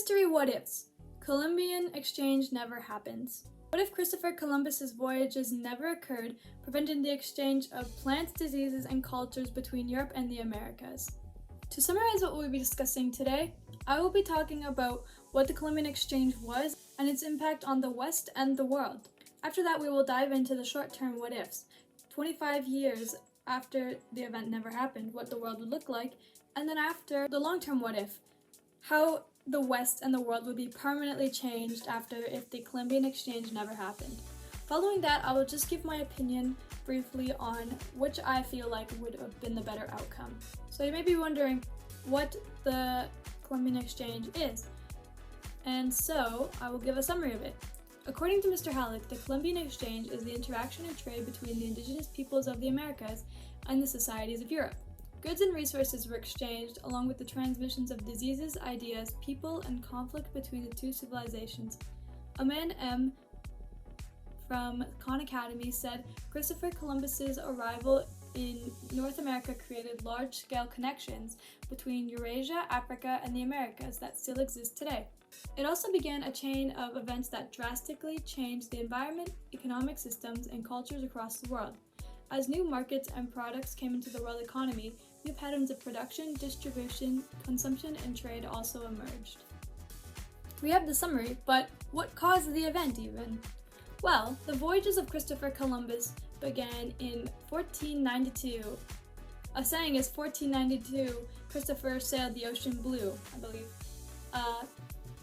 History what ifs. Columbian exchange never happens. What if Christopher Columbus's voyages never occurred, preventing the exchange of plants, diseases, and cultures between Europe and the Americas? To summarize what we'll be discussing today, I will be talking about what the Columbian exchange was and its impact on the West and the world. After that, we will dive into the short-term what ifs, 25 years after the event never happened, what the world would look like, and then after the long-term what if, how the West and the world would be permanently changed after if the Columbian exchange never happened. Following that, I will just give my opinion briefly on which I feel like would have been the better outcome. So you may be wondering what the Columbian exchange is, and so I will give a summary of it. According to Mr. Halleck, the Columbian exchange is the interaction and trade between the indigenous peoples of the Americas and the societies of Europe. Goods and resources were exchanged, along with the transmissions of diseases, ideas, people, and conflict between the two civilizations. Aman M. from Khan Academy said Christopher Columbus's arrival in North America created large-scale connections between Eurasia, Africa, and the Americas that still exist today. It also began a chain of events that drastically changed the environment, economic systems, and cultures across the world. As new markets and products came into the world economy, new patterns of production, distribution, consumption, and trade also emerged. We have the summary, but what caused the event even? Well, the voyages of Christopher Columbus began in 1492. A saying is 1492, Christopher sailed the ocean blue, I believe.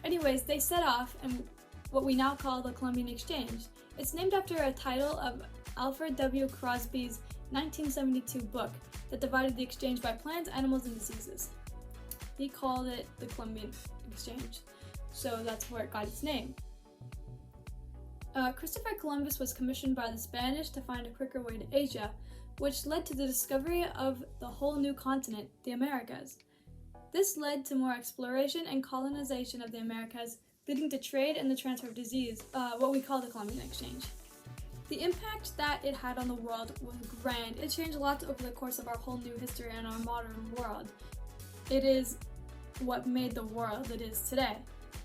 Anyways, they set off in what we now call the Columbian Exchange. It's named after a title of Alfred W. Crosby's 1972 book that divided the exchange by plants, animals, and diseases. He called it the Columbian Exchange, so that's where it got its name. Christopher Columbus was commissioned by the Spanish to find a quicker way to Asia, which led to the discovery of the whole new continent, the Americas. This led to more exploration and colonization of the Americas, leading to trade and the transfer of disease, what we call the Columbian Exchange. The impact that it had on the world was grand. It changed a lot over the course of our whole new history and our modern world. It is what made the world it is today.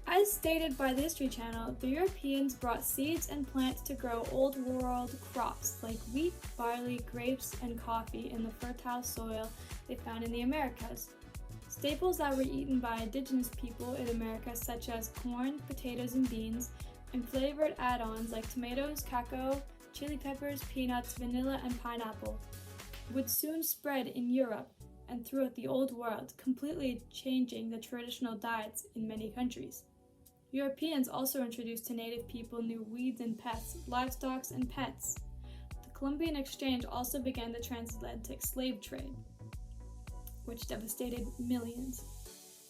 As stated by the History Channel, the Europeans brought seeds and plants to grow old world crops like wheat, barley, grapes, and coffee in the fertile soil they found in the Americas. Staples that were eaten by indigenous people in America, such as corn, potatoes, and beans, and flavored add-ons like tomatoes, cacao, chili peppers, peanuts, vanilla, and pineapple, would soon spread in Europe and throughout the Old World, completely changing the traditional diets in many countries. Europeans also introduced to native people new weeds and pests, livestock, and pets. The Columbian Exchange also began the transatlantic slave trade, which devastated millions.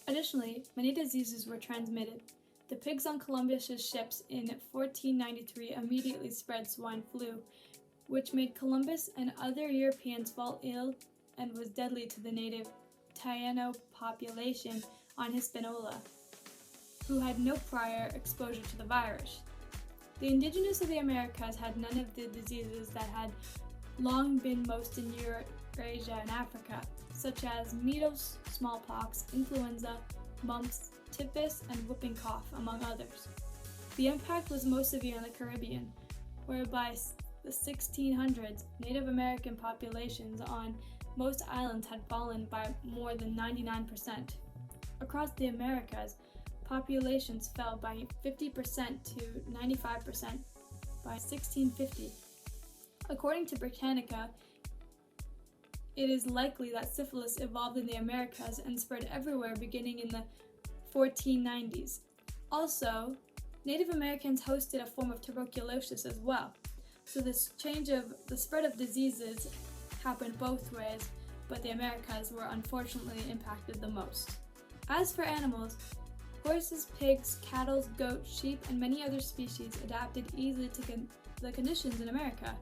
Additionally, many diseases were transmitted. The pigs on Columbus's ships in 1493 immediately spread swine flu, which made Columbus and other Europeans fall ill and was deadly to the native Taino population on Hispaniola, who had no prior exposure to the virus. The indigenous of the Americas had none of the diseases that had long been most in Eurasia and Africa, such as measles, smallpox, influenza, mumps, typhus, and whooping cough, among others. The impact was most severe in the Caribbean, where by the 1600s, Native American populations on most islands had fallen by more than 99%. Across the Americas, populations fell by 50% to 95% by 1650. According to Britannica, it is likely that syphilis evolved in the Americas and spread everywhere beginning in the 1490s. Also, Native Americans hosted a form of tuberculosis as well. So this change of the spread of diseases happened both ways, but the Americas were unfortunately impacted the most. As for animals, horses, pigs, cattle, goats, sheep, and many other species adapted easily to the conditions in America.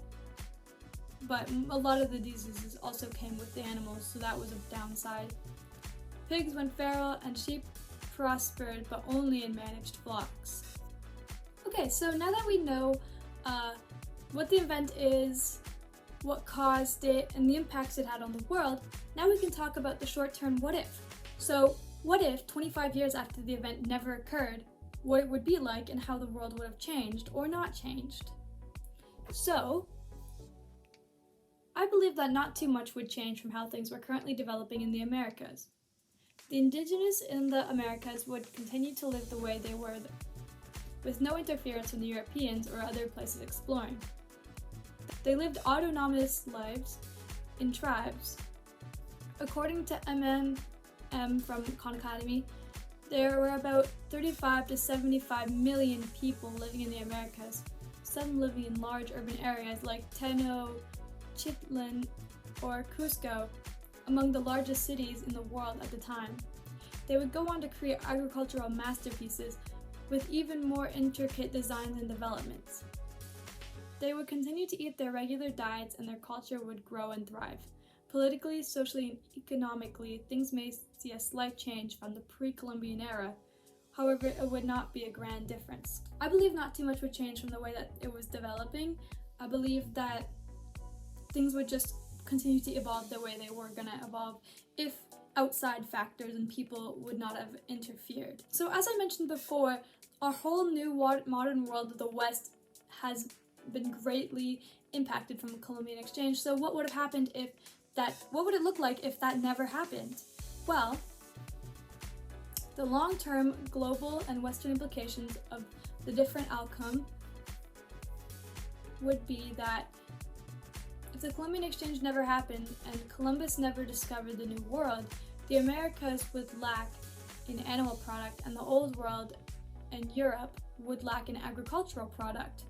But a lot of the diseases also came with the animals, so that was a downside. Pigs went feral and sheep prospered, but only in managed flocks. Okay, so now that we know what the event is, what caused it, and the impacts it had on the world, now we can talk about the short-term what if. So What if 25 years after the event never occurred, what it would be like and how the world would have changed or not changed? So, I believe that not too much would change from how things were currently developing in the Americas. The indigenous in the Americas would continue to live the way they were, with no interference from the Europeans or other places exploring. They lived autonomous lives in tribes. According to M from Khan Academy, there were about 35 to 75 million people living in the Americas, some living in large urban areas like Tenochtitlan or Cusco, among the largest cities in the world at the time. They would go on to create agricultural masterpieces with even more intricate designs and developments. They would continue to eat their regular diets and their culture would grow and thrive. Politically, socially, and economically, things may see a slight change from the pre-Columbian era. However, it would not be a grand difference. I believe not too much would change from the way that it was developing. I believe that things would just continue to evolve the way they were going to evolve if outside factors and people would not have interfered. So as I mentioned before, our whole new modern world of the West has been greatly impacted from the Columbian exchange. So what would have happened what would it look like if that never happened? Well, the long-term global and Western implications of the different outcome would be that if the Columbian exchange never happened and Columbus never discovered the New World, the Americas would lack in animal product and the Old World and Europe would lack in agricultural product.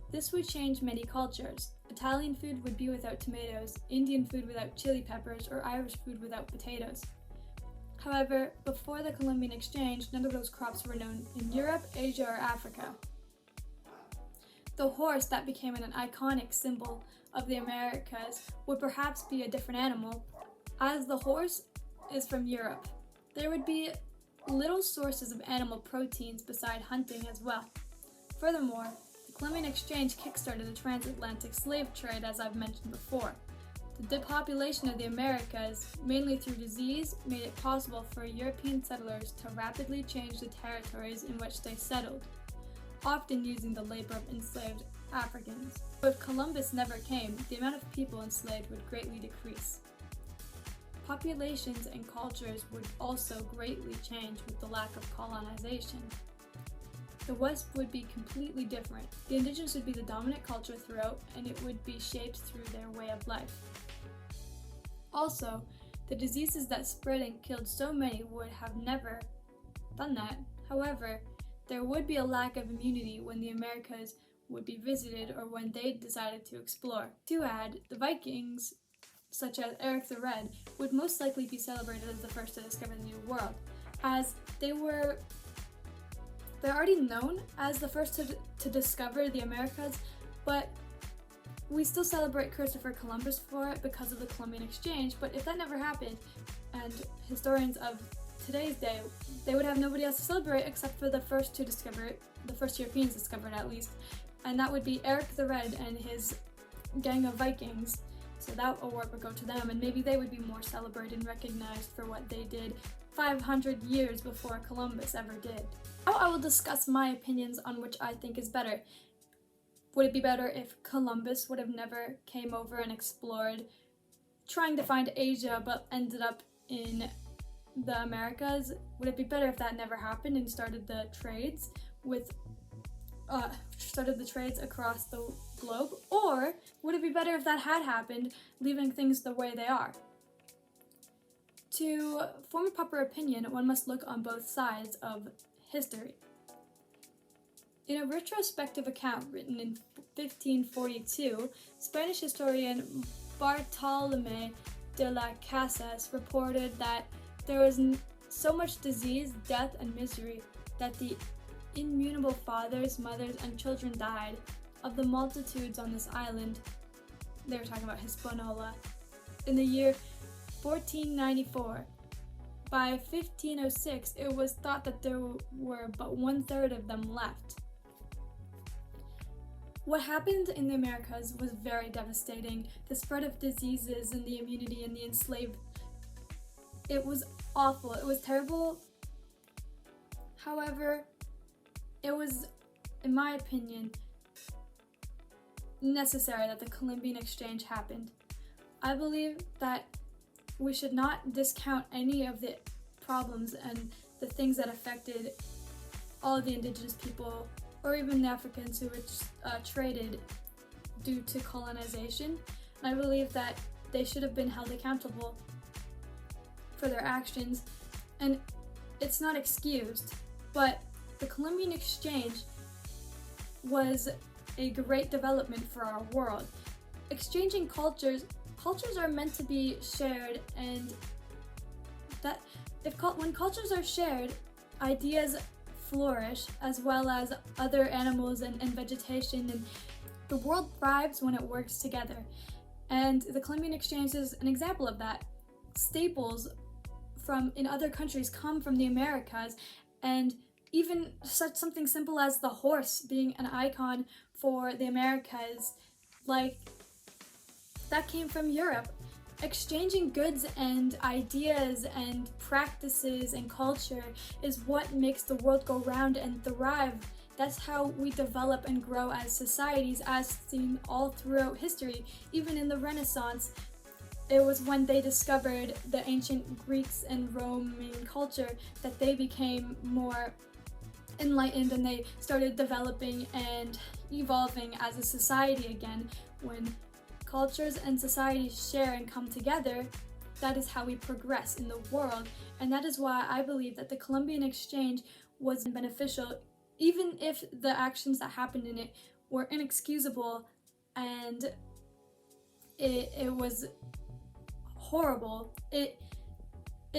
This would change many cultures. Italian food would be without tomatoes, Indian food without chili peppers, or Irish food without potatoes. However, before the Columbian exchange, none of those crops were known in Europe, Asia, or Africa. The horse that became an iconic symbol of the Americas would perhaps be a different animal, as the horse is from Europe. There would be little sources of animal proteins beside hunting as well. Furthermore, the Columbian exchange kickstarted the transatlantic slave trade, as I've mentioned before. The depopulation of the Americas, mainly through disease, made it possible for European settlers to rapidly change the territories in which they settled, often using the labor of enslaved Africans. But if Columbus never came, the amount of people enslaved would greatly decrease. Populations and cultures would also greatly change with the lack of colonization. The West would be completely different. The indigenous would be the dominant culture throughout, and it would be shaped through their way of life. Also, the diseases that spread and killed so many would have never done that. However, there would be a lack of immunity when the Americas would be visited or when they decided to explore. To add, the Vikings, such as Eric the Red, would most likely be celebrated as the first to discover the New World, as they're already known as the first to discover the Americas, but we still celebrate Christopher Columbus for it because of the Columbian exchange. But if that never happened, and historians of today's day, they would have nobody else to celebrate except for the first to discover it, the first Europeans discovered at least, and that would be Eric the Red and his gang of Vikings. So that award would go to them, and maybe they would be more celebrated and recognized for what they did 500 years before Columbus ever did. Now I will discuss my opinions on which I think is better. Would it be better if Columbus would have never came over and explored, trying to find Asia but ended up in the Americas? Would it be better if that never happened and started the trades across the globe? Or would it be better if that had happened, leaving things the way they are? To form a proper opinion, one must look on both sides of history. In a retrospective account written in 1542, Spanish historian Bartolomé de las Casas reported that there was so much disease, death, and misery that the innumerable fathers, mothers, and children died of the multitudes on this island. They were talking about Hispaniola. In the year 1494. By 1506, it was thought that there were but 1/3 of them left. What happened in the Americas was very devastating. The spread of diseases and the immunity and the enslaved, it was awful. It was terrible. However, it was, in my opinion, necessary that the Columbian exchange happened. I believe that we should not discount any of the problems and the things that affected all of the indigenous people, or even the Africans who were traded due to colonization. And I believe that they should have been held accountable for their actions, and it's not excused, but the Columbian exchange was a great development for our world. Exchanging cultures are meant to be shared, and that when cultures are shared, ideas flourish, as well as other animals and vegetation, and the world thrives when it works together. And the Columbian exchange is an example of that. Staples in other countries come from the Americas, and even something simple as the horse being an icon for the Americas, like, that came from Europe. Exchanging goods and ideas and practices and culture is what makes the world go round and thrive. That's how we develop and grow as societies, as seen all throughout history. Even in the Renaissance, it was when they discovered the ancient Greeks and Roman culture that they became more enlightened, and they started developing and evolving as a society again. When cultures and societies share and come together, that is how we progress in the world. And that is why I believe that the Columbian exchange was beneficial, even if the actions that happened in it were inexcusable and it was horrible. It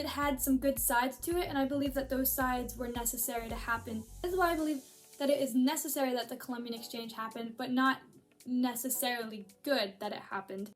had some good sides to it, and I believe that those sides were necessary to happen. This is why I believe that it is necessary that the Columbian exchange happened, but not necessarily good that it happened.